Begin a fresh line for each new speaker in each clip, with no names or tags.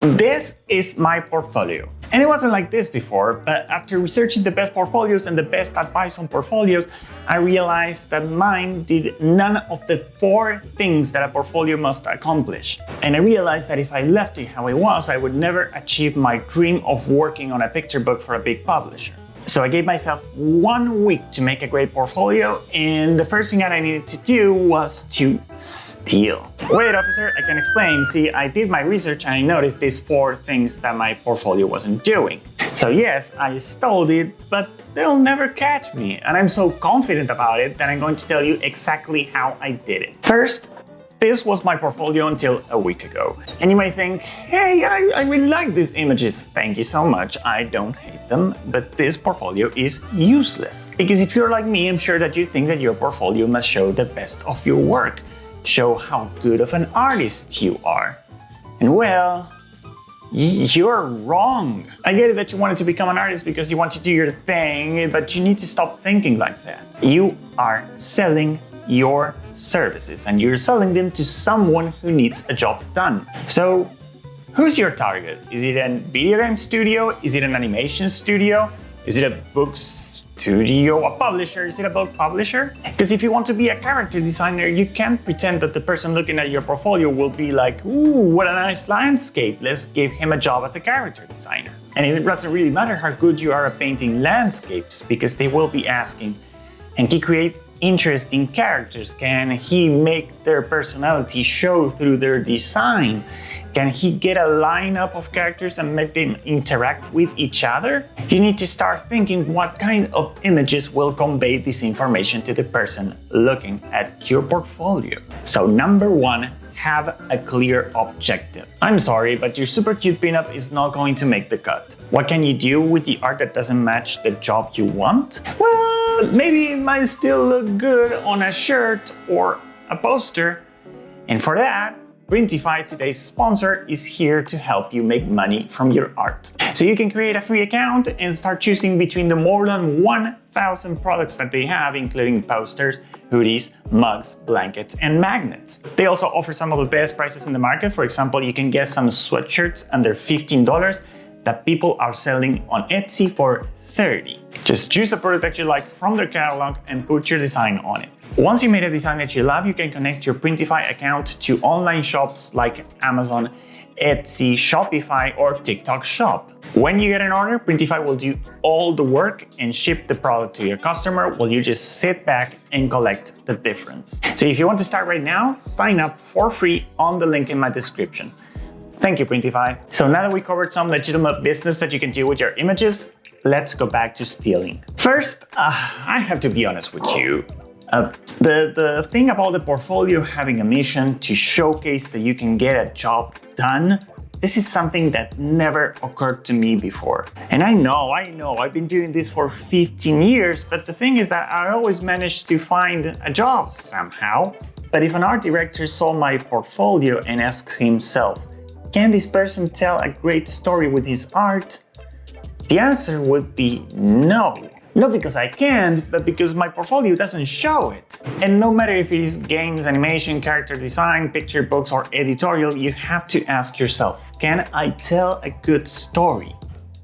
This is my portfolio. And it wasn't like this before, but after researching the best portfolios and the best advice on portfolios, I realized that mine did none of the 4 things that a portfolio must accomplish. And I realized that if I left it how it was, I would never achieve my dream of working on a picture book for a big publisher. So I gave myself 1 week to make a great portfolio, and the first thing that I needed to do was to steal. Wait, officer, I can explain. See, I did my research and I noticed these 4 things that my portfolio wasn't doing. So yes, I stole it, but they'll never catch me. And I'm so confident about it that I'm going to tell you exactly how I did it. First, this was my portfolio until a week ago. And you may think, hey, I really like these images. Thank you so much. I don't hate them, but this portfolio is useless. Because if you're like me, I'm sure that you think that your portfolio must show the best of your work. Show how good of an artist you are. And well, you're wrong. I get it that you wanted to become an artist because you want to do your thing, but you need to stop thinking like that. You are selling your services and you're selling them to someone who needs a job done. So who's your target? Is it a video game studio? Is it an animation studio? Is it a book studio? A publisher? Is it a book publisher? Because if you want to be a character designer, you can't pretend that the person looking at your portfolio will be like, ooh, what a nice landscape. Let's give him a job as a character designer. And it doesn't really matter how good you are at painting landscapes, because they will be asking, can he create interesting characters? Can he make their personality show through their design? Can he get a lineup of characters and make them interact with each other? You need to start thinking what kind of images will convey this information to the person looking at your portfolio. So number 1, have a clear objective. I'm sorry, but your super cute pinup is not going to make the cut. What can you do with the art that doesn't match the job you want? Well, maybe it might still look good on a shirt or a poster. And for that, Printify, today's sponsor, is here to help you make money from your art. So you can create a free account and start choosing between the more than 1,000 products that they have, including posters, hoodies, mugs, blankets, and magnets. They also offer some of the best prices in the market. For example, you can get some sweatshirts under $15 that people are selling on Etsy for $30. Just choose a product that you like from their catalog and put your design on it. Once you made a design that you love, you can connect your Printify account to online shops like Amazon, Etsy, Shopify, or TikTok Shop. When you get an order, Printify will do all the work and ship the product to your customer while you just sit back and collect the difference. So if you want to start right now, sign up for free on the link in my description. Thank you, Printify. So now that we covered some legitimate business that you can do with your images, let's go back to stealing. First, I have to be honest with you. The thing about the portfolio having a mission to showcase that you can get a job done, this is something that never occurred to me before. And I know, I've been doing this for 15 years, but the thing is that I always managed to find a job somehow. But if an art director saw my portfolio and asks himself, can this person tell a great story with his art? The answer would be no. Not because I can't, but because my portfolio doesn't show it. And no matter if it is games, animation, character design, picture books, or editorial, you have to ask yourself, can I tell a good story?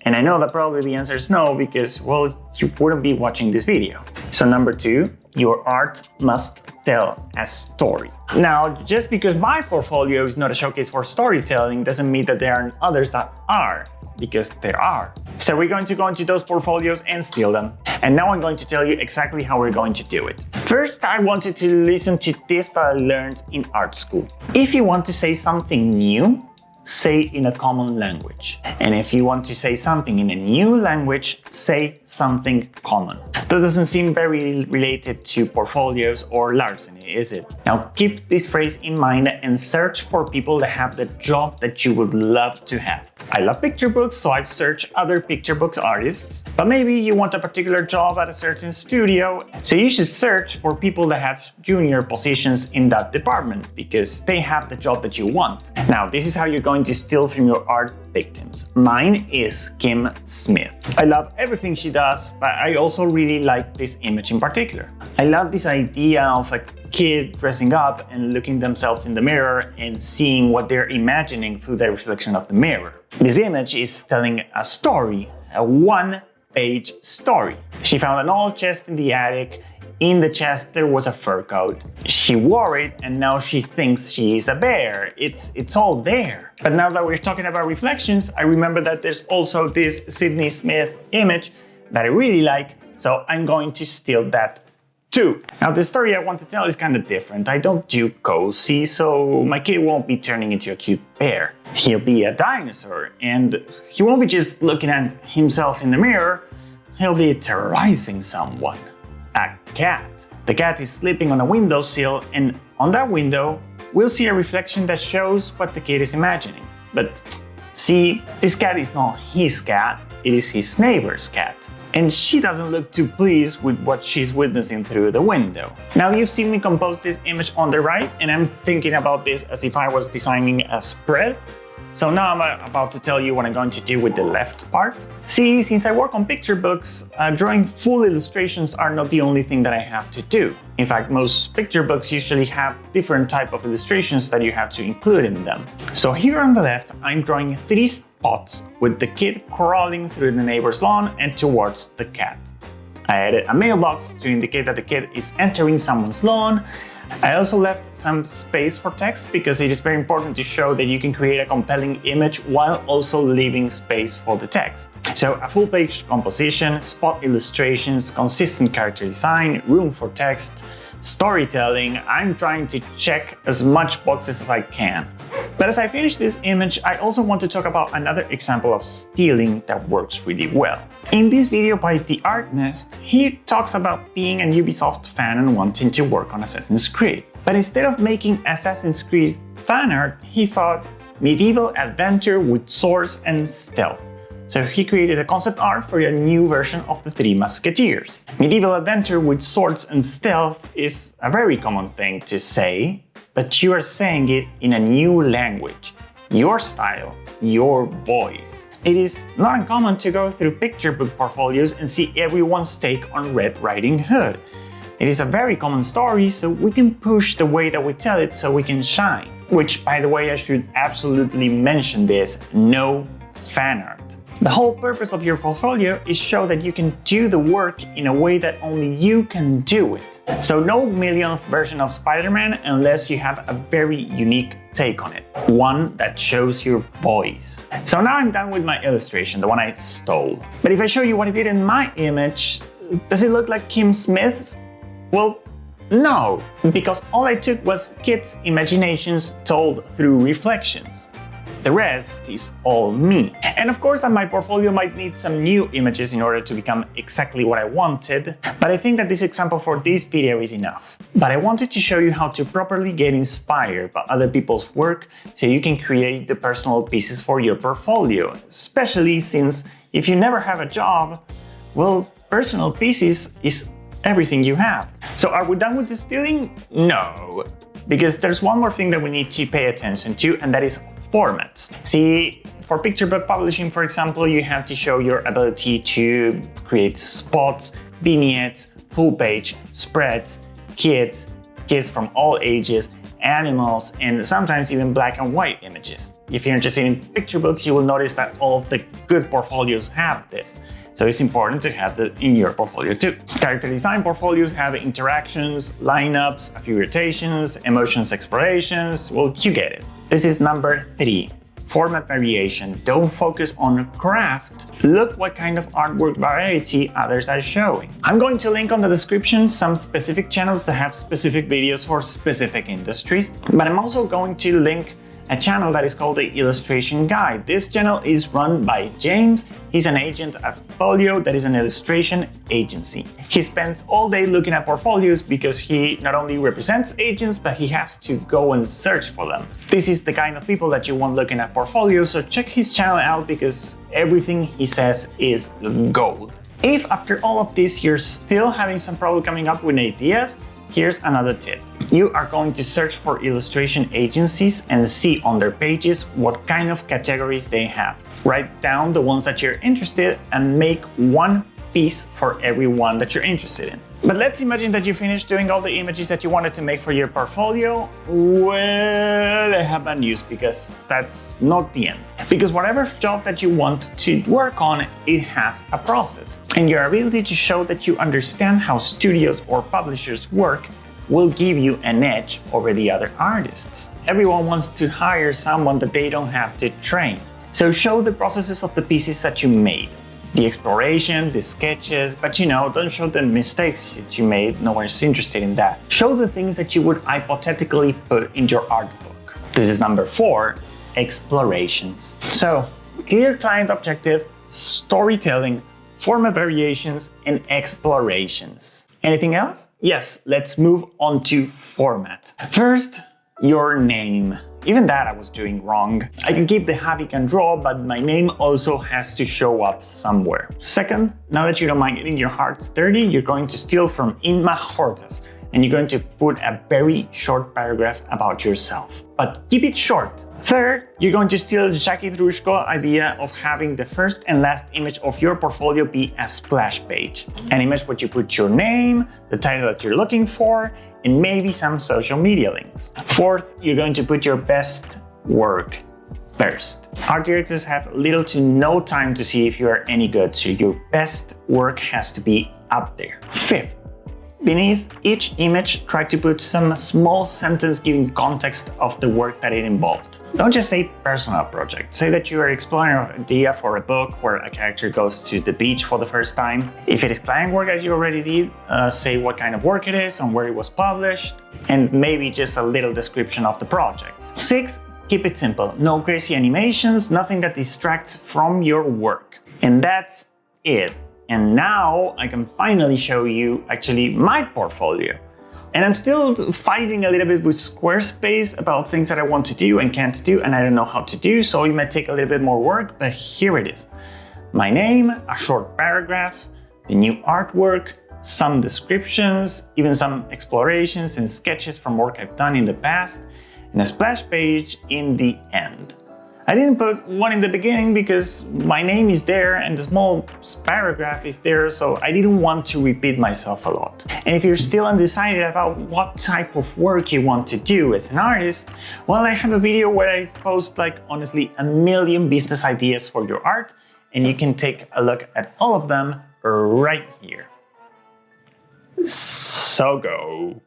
And I know that probably the answer is no, because, well, you wouldn't be watching this video. So number 2, your art must tell a story. Now, just because my portfolio is not a showcase for storytelling doesn't mean that there aren't others that are, because there are. So we're going to go into those portfolios and steal them. And now I'm going to tell you exactly how we're going to do it. First, I wanted to listen to this that I learned in art school. If you want to say something new, say in a common language. And if you want to say something in a new language, say something common. That doesn't seem very related to portfolios or larceny, is it? Now keep this phrase in mind and search for people that have the job that you would love to have. I love picture books, so I've searched other picture books artists, but maybe you want a particular job at a certain studio, so you should search for people that have junior positions in that department, because they have the job that you want. Now, this is how you're going to steal from your art victims. Mine is Kim Smith. I love everything she does, but I also really like this image in particular. I love this idea of a kid dressing up and looking themselves in the mirror and seeing what they're imagining through the reflection of the mirror. This image is telling a story, a one-page story. She found an old chest in the attic. In the chest there was a fur coat. She wore it and now she thinks she is a bear. It's all there. But now that we're talking about reflections, I remember that there's also this Sydney Smith image that I really like, so I'm going to steal that too. Now the story I want to tell is kind of different. I don't do cozy, so my kid won't be turning into a cute bear. He'll be a dinosaur, and he won't be just looking at himself in the mirror, he'll be terrorizing someone. A cat. The cat is sleeping on a windowsill, and on that window, we'll see a reflection that shows what the kid is imagining. But see, this cat is not his cat, it is his neighbor's cat. And she doesn't look too pleased with what she's witnessing through the window. Now you've seen me compose this image on the right, and I'm thinking about this as if I was designing a spread. So now I'm about to tell you what I'm going to do with the left part. See, since I work on picture books, drawing full illustrations are not the only thing that I have to do. In fact, most picture books usually have different type of illustrations that you have to include in them. So here on the left, I'm drawing 3 spots with the kid crawling through the neighbor's lawn and towards the cat. I added a mailbox to indicate that the kid is entering someone's lawn. I also left some space for text because it is very important to show that you can create a compelling image while also leaving space for the text. So a full page composition, spot illustrations, consistent character design, room for text, storytelling. I'm trying to check as much boxes as I can. But as I finish this image, I also want to talk about another example of stealing that works really well. In this video by The Art Nest, he talks about being a Ubisoft fan and wanting to work on Assassin's Creed. But instead of making Assassin's Creed fan art, he thought medieval adventure with swords and stealth. So he created a concept art for a new version of the Three Musketeers. Medieval adventure with swords and stealth is a very common thing to say, but you are saying it in a new language, your style, your voice. It is not uncommon to go through picture book portfolios and see everyone's take on Red Riding Hood. It is a very common story, so we can push the way that we tell it so we can shine. Which, by the way, I should absolutely mention this, no fan art. The whole purpose of your portfolio is show that you can do the work in a way that only you can do it. So no millionth version of Spider-Man unless you have a very unique take on it. One that shows your voice. So now I'm done with my illustration, the one I stole. But if I show you what I did in my image, does it look like Kim Smith's? Well, no, because all I took was kids' imaginations told through reflections. The rest is all me. And of course that my portfolio might need some new images in order to become exactly what I wanted, but I think that this example for this video is enough. But I wanted to show you how to properly get inspired by other people's work so you can create the personal pieces for your portfolio, especially since if you never have a job, well, personal pieces is everything you have. So are we done with the stealing? No, because there's one more thing that we need to pay attention to, and that is formats. See, for picture book publishing, for example, you have to show your ability to create spots, vignettes, full page, spreads, kids from all ages, animals, and sometimes even black and white images. If you're interested in picture books, you will notice that all of the good portfolios have this. So it's important to have that in your portfolio too. Character design portfolios have interactions, lineups, a few rotations, emotions explorations, well, you get it. This is number 3, format variation. Don't focus on craft. Look what kind of artwork variety others are showing. I'm going to link on the description some specific channels that have specific videos for specific industries, but I'm also going to link a channel that is called the Illustration Guide. This channel is run by James. He's an agent at Folio, that is an illustration agency. He spends all day looking at portfolios because he not only represents agents, but he has to go and search for them. This is the kind of people that you want looking at portfolios, so check his channel out because everything he says is gold. If after all of this you're still having some trouble coming up with ideas, here's another tip. You are going to search for illustration agencies and see on their pages what kind of categories they have. Write down the ones that you're interested in and make one piece for everyone that you're interested in. But let's imagine that you finished doing all the images that you wanted to make for your portfolio. Well, I have bad news, because that's not the end. Because whatever job that you want to work on, it has a process. And your ability to show that you understand how studios or publishers work will give you an edge over the other artists. Everyone wants to hire someone that they don't have to train. So show the processes of the pieces that you made. The exploration, the sketches, but don't show the mistakes that you made. No one's interested in that. Show the things that you would hypothetically put in your art book. This is number 4, explorations. So, clear client objective, storytelling, format variations, and explorations. Anything else? Yes, let's move on to format. First, your name. Even that I was doing wrong. I can keep the Happy Can Draw, but my name also has to show up somewhere. Second, now that you don't mind getting your hearts dirty, you're going to steal from Inma Hortas, and you're going to put a very short paragraph about yourself. But keep it short. Third, you're going to steal Jackie Drushko idea of having the first and last image of your portfolio be a splash page. An image where you put your name, the title that you're looking for, and maybe some social media links. Fourth, you're going to put your best work first. Art directors have little to no time to see if you are any good, so your best work has to be up there. Fifth, beneath each image, try to put some small sentence giving context of the work that it involved. Don't just say personal project. Say that you are exploring an idea for a book where a character goes to the beach for the first time. If it is client work that you already did, say what kind of work it is and where it was published, and maybe just a little description of the project. 6, keep it simple. No crazy animations, nothing that distracts from your work. And that's it. And now I can finally show you actually my portfolio. And I'm still fighting a little bit with Squarespace about things that I want to do and can't do, and I don't know how to do, so it might take a little bit more work, but here it is. My name, a short paragraph, the new artwork, some descriptions, even some explorations and sketches from work I've done in the past, and a splash page in the end. I didn't put one in the beginning because my name is there and the small paragraph is there, so I didn't want to repeat myself a lot. And if you're still undecided about what type of work you want to do as an artist, well, I have a video where I post honestly 1 million business ideas for your art, and you can take a look at all of them right here. So go!